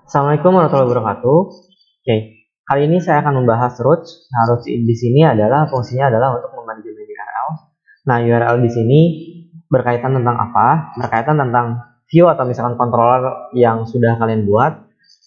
Assalamualaikum warahmatullahi wabarakatuh. Oke, kali ini saya akan membahas routes. Nah, routes di sini adalah fungsinya adalah untuk memanajemen URL. Nah, URL di sini berkaitan tentang apa? Berkaitan tentang view atau misalkan controller yang sudah kalian buat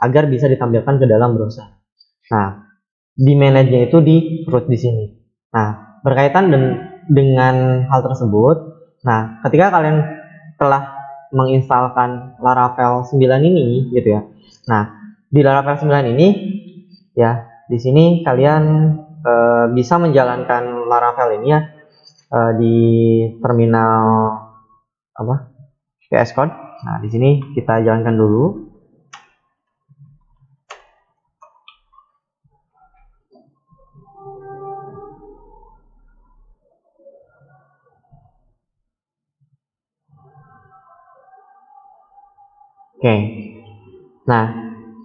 agar bisa ditampilkan ke dalam browser. Nah, di manage-nya itu di route di sini. Nah, berkaitan dengan hal tersebut, nah, ketika kalian telah menginstalkan Laravel 9 ini gitu ya. Nah, di Laravel 9 ini ya, di sini kalian bisa menjalankan Laravel ini ya di terminal VS Code. Nah, di sini kita jalankan dulu. Oke. Nah,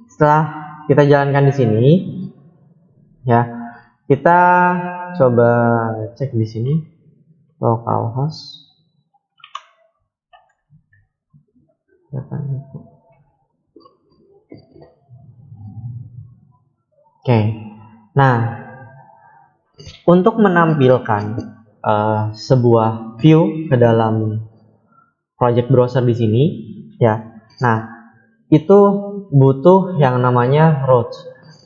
setelah kita jalankan di sini ya, kita coba cek di sini localhost. Oke. Nah, untuk menampilkan sebuah view ke dalam project browser di sini ya. Nah, itu butuh yang namanya routes.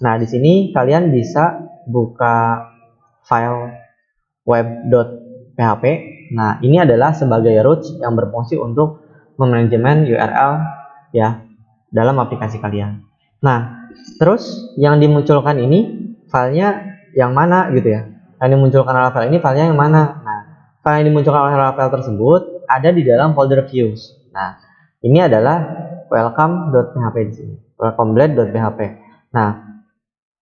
Nah, di sini kalian bisa buka file web.php. Nah, ini adalah sebagai routes yang berfungsi untuk memanajemen URL ya dalam aplikasi kalian. Nah, terus yang dimunculkan ini filenya yang mana gitu ya? Yang dimunculkan Laravel ini filenya yang mana? Nah, file yang dimunculkan oleh Laravel tersebut ada di dalam folder views. Nah, ini adalah welcome.php di sini, welcome.blade.php. Nah,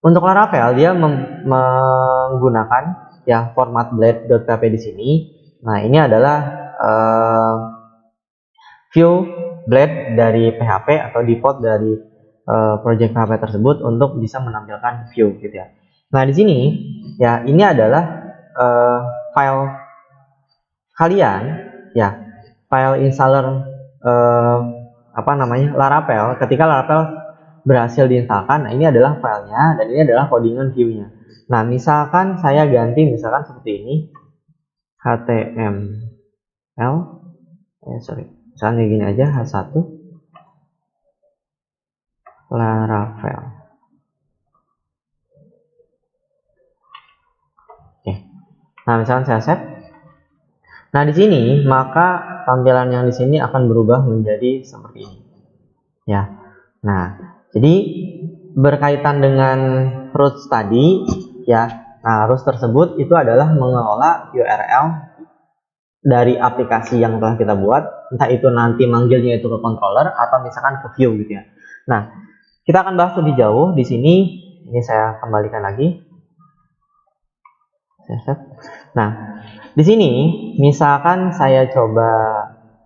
untuk Laravel dia menggunakan ya format blade.php di sini. Nah, ini adalah view blade dari PHP atau default dari project PHP tersebut untuk bisa menampilkan view gitu ya. Nah, di sini ya ini adalah file kalian ya, file installer Laravel. Ketika Laravel berhasil diinstalkan, nah ini adalah filenya dan ini adalah codingan view-nya. Nah, misalkan saya ganti misalkan seperti ini HTML misalnya gini aja, H1 Laravel. Oke. Nah, misalkan saya save. Nah, di sini maka tampilan yang di sini akan berubah menjadi seperti ini. Ya. Nah, jadi berkaitan dengan routes tadi ya. Nah, routes tersebut itu adalah mengelola URL dari aplikasi yang telah kita buat, entah itu nanti manggilnya itu ke controller atau misalkan ke view gitu ya. Nah, kita akan bahas lebih jauh di sini. Ini saya kembalikan lagi. Nah, di sini misalkan saya coba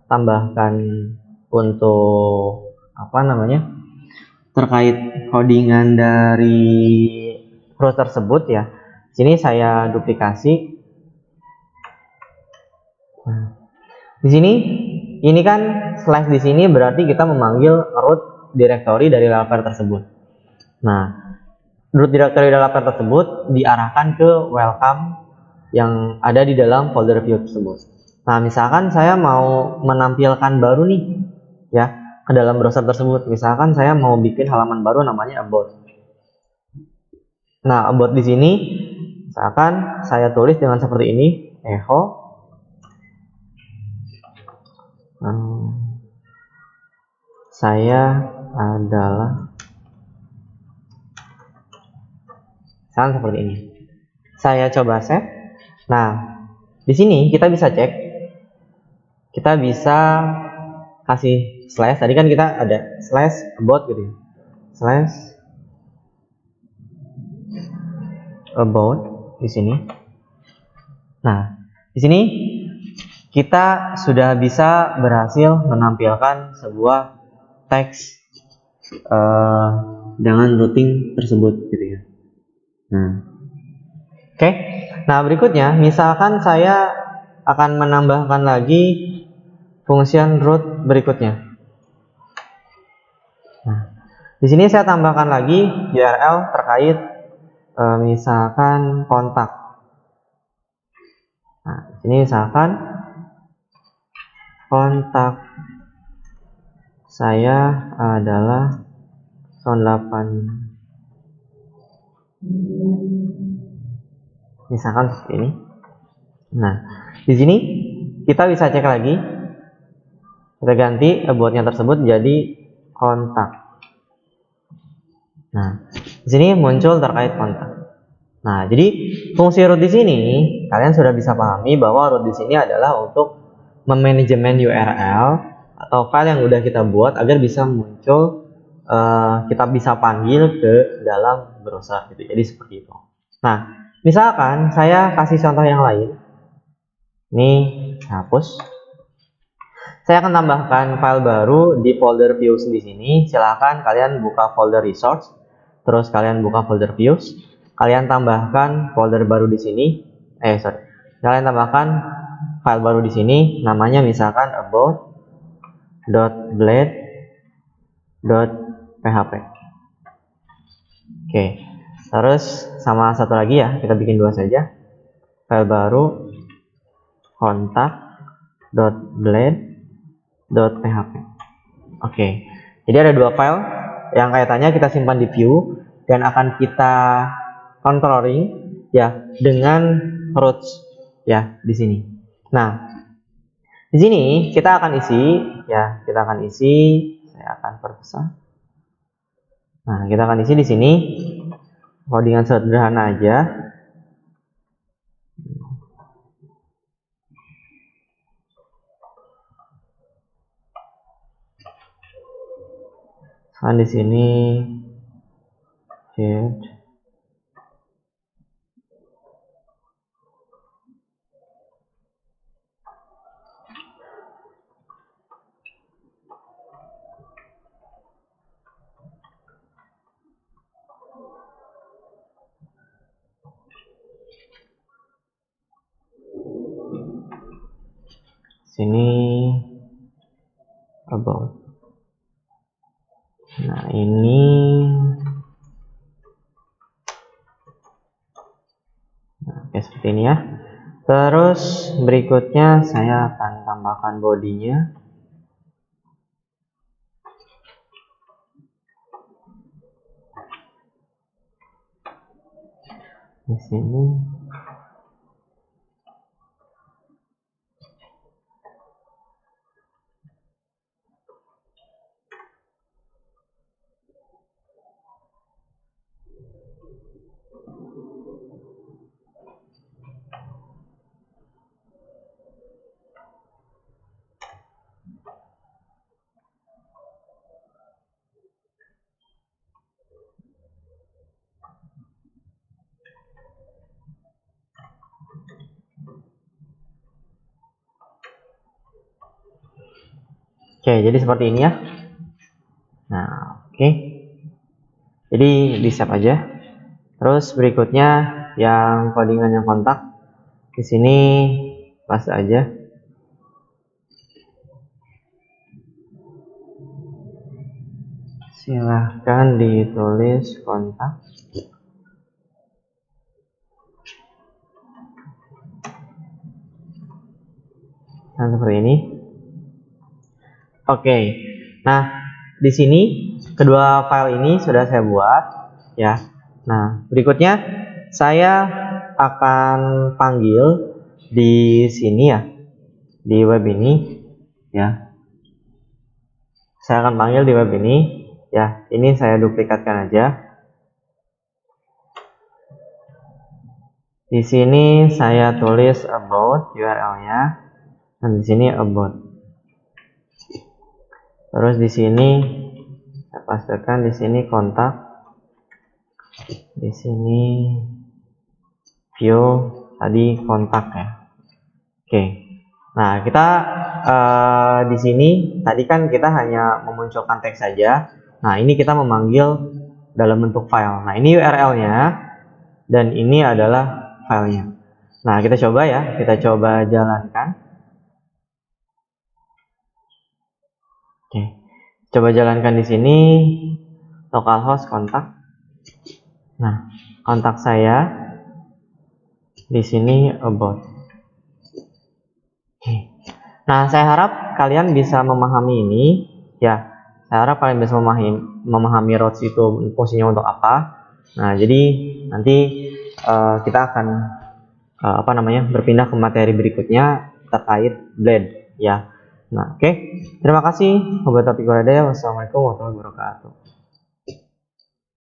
tambahkan untuk terkait codingan dari route tersebut ya. Sini saya duplikasi. Nah, di sini ini kan slash di sini berarti kita memanggil root directory dari Laravel tersebut. Nah, root directory dari Laravel tersebut diarahkan ke welcome yang ada di dalam folder view tersebut. Nah, misalkan saya mau menampilkan baru nih ya ke dalam browser tersebut. Misalkan saya mau bikin halaman baru namanya about. Nah, about di sini misalkan saya tulis dengan seperti ini, echo saya adalah seperti ini. Saya coba save. Nah, di sini kita bisa cek. Kita bisa kasih slash. Tadi kan kita ada slash about gitu ya. Slash about di sini. Nah, di sini kita sudah bisa berhasil menampilkan sebuah teks dengan routing tersebut gitu ya. Nah, oke. Nah, berikutnya misalkan saya akan menambahkan lagi function route berikutnya. Nah, Di sini saya tambahkan lagi URL terkait misalkan kontak. Nah, di sini misalkan kontak saya adalah 08, misalkan seperti ini. Nah, di sini kita bisa cek lagi, kita ganti aboutnya tersebut jadi kontak. Nah, di sini muncul terkait kontak. Nah, jadi fungsi root di sini kalian sudah bisa pahami bahwa root di sini adalah untuk memanajemen URL atau file yang udah kita buat agar bisa muncul, kita bisa panggil ke dalam browser gitu. Jadi seperti itu. Nah, misalkan saya kasih contoh yang lain. Ini hapus. Saya akan tambahkan file baru di folder views di sini. Silahkan kalian buka folder resource, terus kalian buka folder views, kalian tambahkan folder baru di sini. Kalian tambahkan file baru di sini, namanya misalkan about.blade.php. Oke, terus sama satu lagi ya, kita bikin dua saja. File baru kontak.blade.php. Oke, jadi ada dua file yang kaitannya kita simpan di view dan akan kita controlling ya dengan roots ya di sini. Nah, di sini kita akan isi ya, saya akan perbesar. Nah, kita akan isi di sini codingan sederhana aja. Di sini head sini about. Nah, ini oke, seperti ini ya. Terus berikutnya saya akan tambahkan bodinya. Di sini oke, jadi seperti ini ya. Nah, oke. Jadi di save aja. Terus berikutnya yang codingan yang kontak di sini paste aja. Silahkan ditulis kontak. Nah, seperti ini. Oke. Nah, di sini kedua file ini sudah saya buat ya. Nah, berikutnya saya akan panggil di sini ya, di web ini ya. Saya akan panggil di web ini ya. Ini saya duplikatkan aja. Di sini saya tulis about URL-nya dan di sini about. Terus di sini saya pastekan di sini kontak. Di sini view tadi kontak ya. Oke. Nah, kita di sini tadi kan kita hanya memunculkan teks saja. Nah, ini kita memanggil dalam bentuk file. Nah, ini URL-nya dan ini adalah filenya. Nah, kita coba ya, kita coba jalankan. Oke. Coba jalankan di sini. localhost kontak. Nah, kontak saya di sini about. Oke. Nah, saya harap kalian bisa memahami ini ya. Saya harap kalian bisa memahami routes itu fungsinya untuk apa. Nah, jadi nanti kita akan berpindah ke materi berikutnya terkait blade ya. Nah, oke. Terima kasih. Wassalamualaikum warahmatullahi wabarakatuh.